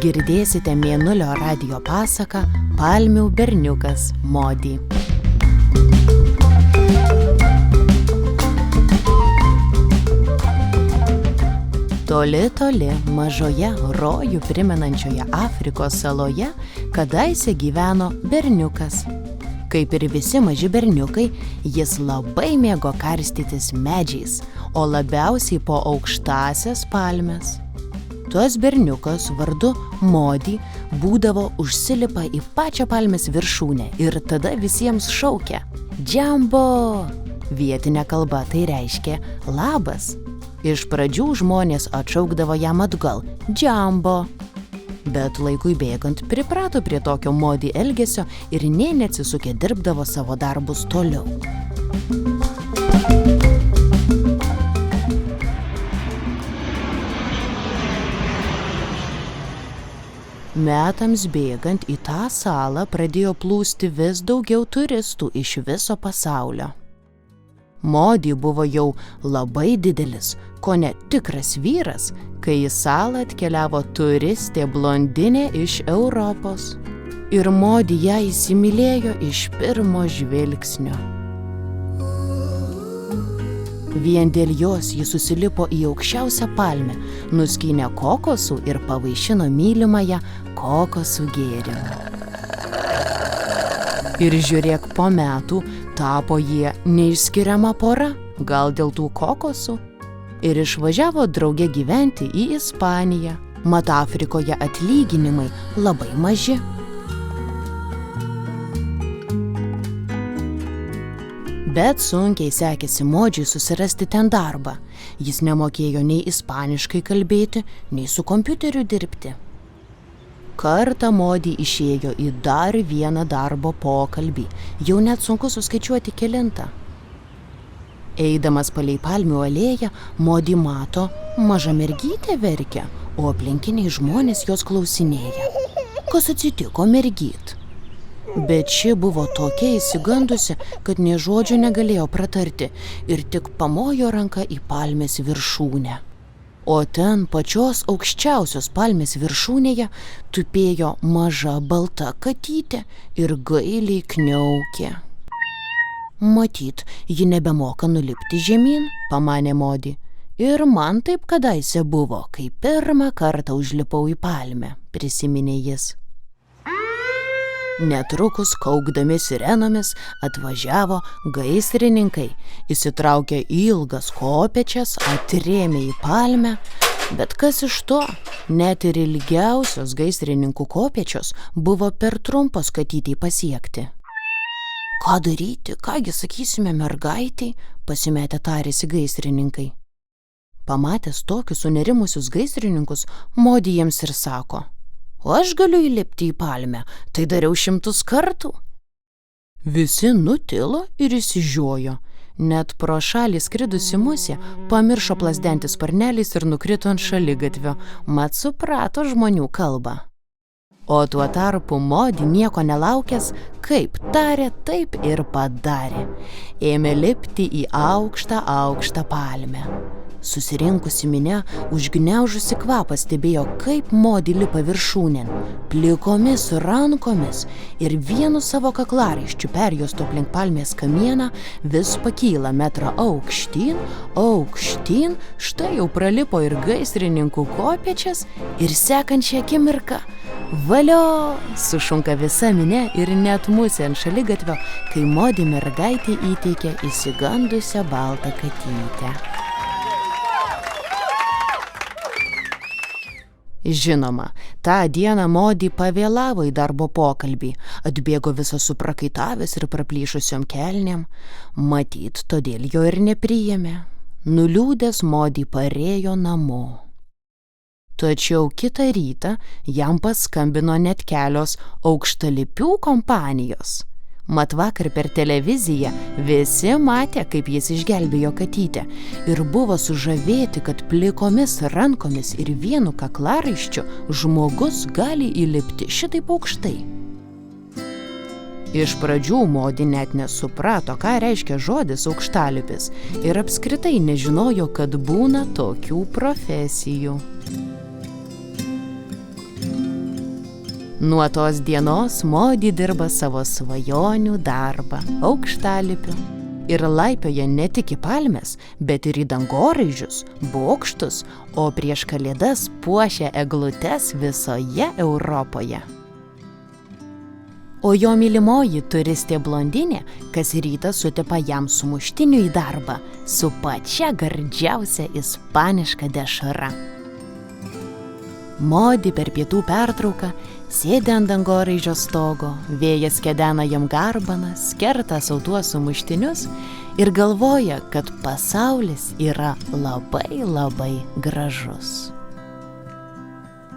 Girdėsite Mėnulio radijo pasaką Palmių berniukas Modi. Toli, toli, mažoje rojų primenančioje Afrikos saloje kadaise gyveno berniukas. Kaip ir visi maži berniukai, jis labai mėgo karstytis medžiais, o labiausiai po aukštasias palmes. Tuos berniukas vardu Modi būdavo užsilipa į pačią palmės viršūnę ir tada visiems šaukia "Džambo". Vietinė kalba tai reiškia labas. Iš pradžių žmonės atšaukdavo jam atgal "Džambo". Bet laikui bėgant priprato prie tokio Modi elgesio ir nė neatsisukę dirbdavo savo darbus toliau. Metams bėgant į tą salą pradėjo plūsti vis daugiau turistų iš viso pasaulio. Modi buvo jau labai didelis, kone tikras vyras, kai į salą atkeliavo turistė blondinė iš Europos. Ir Modi ją įsimylėjo iš pirmo žvilgsnio. Vien dėl jos ji susilipo į aukščiausią palmę, nuskynė kokosų ir pavaišino mylimąją kokosų gėrimu. Ir žiūrėk, po metų tapo jie neišskiriama pora, gal dėl tų kokosų, ir išvažiavo drauge gyventi į Ispaniją. Mat Afrikoje atlyginimai labai maži. Bet sunkiai sekėsi Modžiui susirasti ten darbą. Jis nemokėjo nei ispaniškai kalbėti, nei su kompiuteriu dirbti. Kartą Modi išėjo į dar vieną darbo pokalbį, jau net sunku suskaičiuoti kelintą. Eidamas palei palmių alėją, Modi mato, maža mergytė verkia, o aplinkiniai žmonės jos klausinėja. Kas atsitiko, mergyt? Bet ši buvo tokia išsigandusi, kad nė žodžio negalėjo pratarti ir tik pamojo ranką į palmės viršūnę. O ten pačios aukščiausios palmės viršūnėje tupėjo maža balta katytė ir gailiai kniaukė. Matyt, ji nebemoka nulipti žemyn, pamanė Modi. Ir man taip kadaise buvo, kai pirmą kartą užlipau į palmę, prisiminė jis. Netrukus kaukdami sirenomis atvažiavo gaisrininkai, įsitraukė ilgas kopėčias, atrėmė į palmę, bet kas iš to, net ir ilgiausios gaisrininkų kopėčios buvo per trumpos katytei pasiekti. Ką daryti, kągi sakysime mergaitei, pasimetę tarėsi gaisrininkai. Pamatęs tokius sunerimusius gaisrininkus, Modi jiems ir sako: "O aš galiu įlipti į palmę, tai dariau 100 kartų." Visi nutilo ir išsižiojo. Net pro šalį skridusi musė pamiršo plazdenti sparneliais ir nukrito ant šaligatvio, mat suprato žmonių kalbą. O tuo tarpu Modi nieko nelaukęs, kaip tarė, taip ir padarė. Ėmė lipti į aukštą palmę. Susirinkusi minia, užgniaužusi kvapą stebėjo, kaip Modi lipa viršūnėn, plikomis rankomis ir vienu savo kaklaraiščiu perjuostu aplink palmės kamieną vis pakyla metrą aukštyn, štai jau pralipo ir gaisrininkų kopėčias ir sekančią akimirką valio, sušunka visa minia ir net musė ant šaligatvio, kai Modi mergaitė įteikė išsigandusią baltą katytę. Žinoma, tą dieną Modi pavėlavo į darbo pokalbį, atbėgo visas suprakaitavęs ir praplyšusiom kelnėm, matyt, todėl jo ir nepriėmė. Nuliūdęs Modi parėjo namo. Tačiau kitą rytą jam paskambino net kelios aukštalipių kompanijos. Mat vakar per televiziją visi matė, kaip jis išgelbėjo katytę ir buvo sužavėti, kad plikomis rankomis ir vienu kaklaraiščiu žmogus gali įlipti šitaip aukštai. Iš pradžių Modi net nesuprato, ką reiškia žodis aukštalipis ir apskritai nežinojo, kad būna tokių profesijų. Nuo tos dienos Modi dirba savo svajonių darbą aukštalipiu ir laipioja ne tik į palmes, bet ir į dangoraižius, bokštus, o prieš kalėdas puošia eglutes visoje Europoje. O jo mylimoji turistė blondinė kas rytą sutepa jam sumuštinių į darbą su pačia gardžiausia ispaniška dešra. Modi per pietų pertrauką sėdi ant dangoraižio stogo, vėjas kedena jam garbanas, kerta sau tuos sumuštinius ir galvoja, kad pasaulis yra labai, labai gražus.